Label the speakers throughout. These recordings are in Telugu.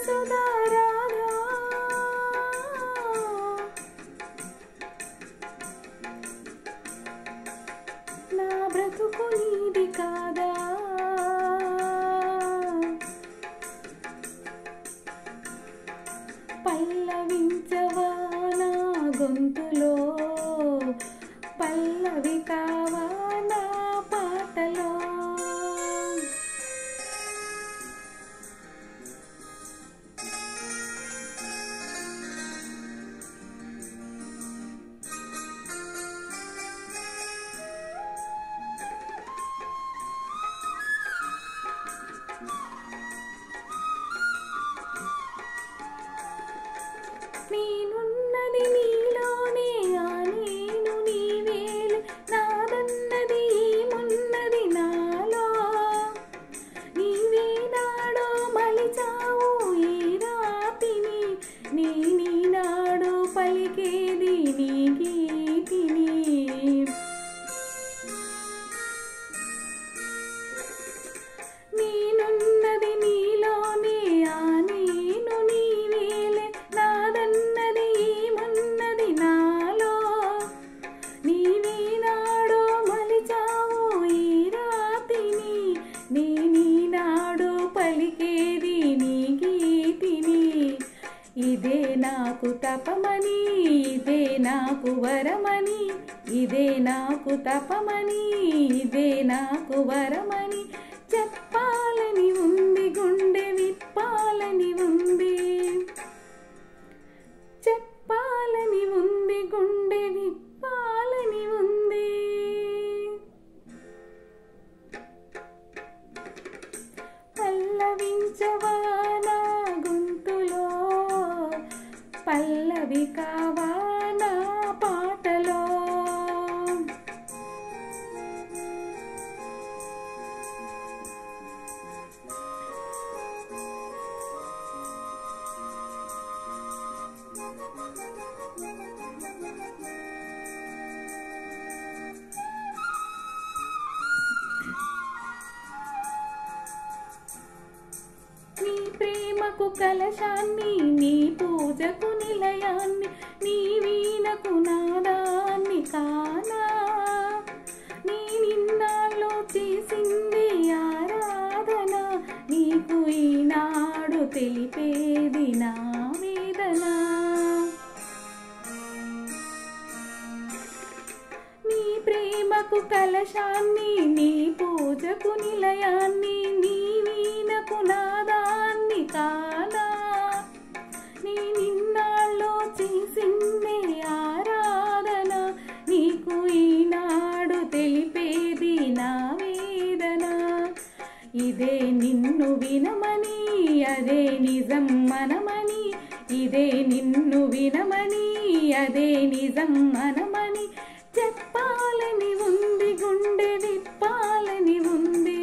Speaker 1: సుధారాధా నా బ్రతుకు నీది కాదా పల్లవించవా నా గొంతులో పల్లవి కావా నా పాటలో నేనున్నది నీలోనే ఆ నేను నీవేలే నాదన్నది ఏమున్నది నాలో నీవే నాడో మలిచావు ఈ రాతిని నేనీనాడు పలికేది నీ గీతిని నేనున్నది నీలోనే ఆ నేను నీవేలే నాదన్నది ఏమున్నది నాలో నీవే నాడో మలిచావు ఈ రాతిని నేనీనాడు పలికేది నీ గీతిని ఇదే నాకు తపమని ఇదే నాకు వరమని ఇదే నాకు తపమని ఇదే నాకు వరమని చెప్పాలని ఉంది గుండె విప్పాలని ఉంది చెప్పాలని ఉంది గుండె విప్పాలని ఉంది పల్లవించవా నా గొంతులో పల్లవి కావా నా పాటలో నీ ప్రేమకు కలశాన్ని నీ పూజకు నిలయాన్ని నీ వీణకు నాదాన్ని కానా నీ నిన్నాళ్ళు చేసింది ఆరాధన నీకు ఈనాడు తెలిపేది నా వేదన నీ ప్రేమకు కలశాన్ని నీ పూజకు నిలయాన్ని నీ వీణకు నాదాన్ని కానా నీ నిన్నాళ్ళు చేసిందే ఆరాధన నీకు ఈనాడు తెలిపేది నా వేదన ఇదే నిన్ను వినమని అదే నిజం మనమని ఇదే నిన్ను వినమని అదే నిజం మనమని చెప్పాలని ఉంది గుండె విప్పాలని ఉంది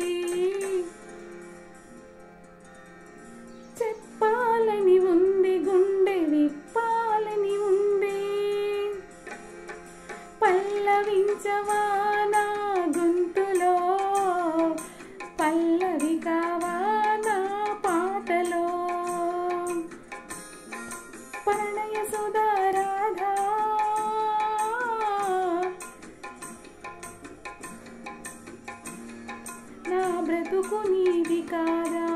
Speaker 1: చెప్పాలని ఉంది గుండె విప్పాలని ఉంది పల్లవించవా నా గొంతులో పల్లవి కావా నా పాటలో ప్రణయ సుధారాధా నా బ్రతుకు నీది కాదా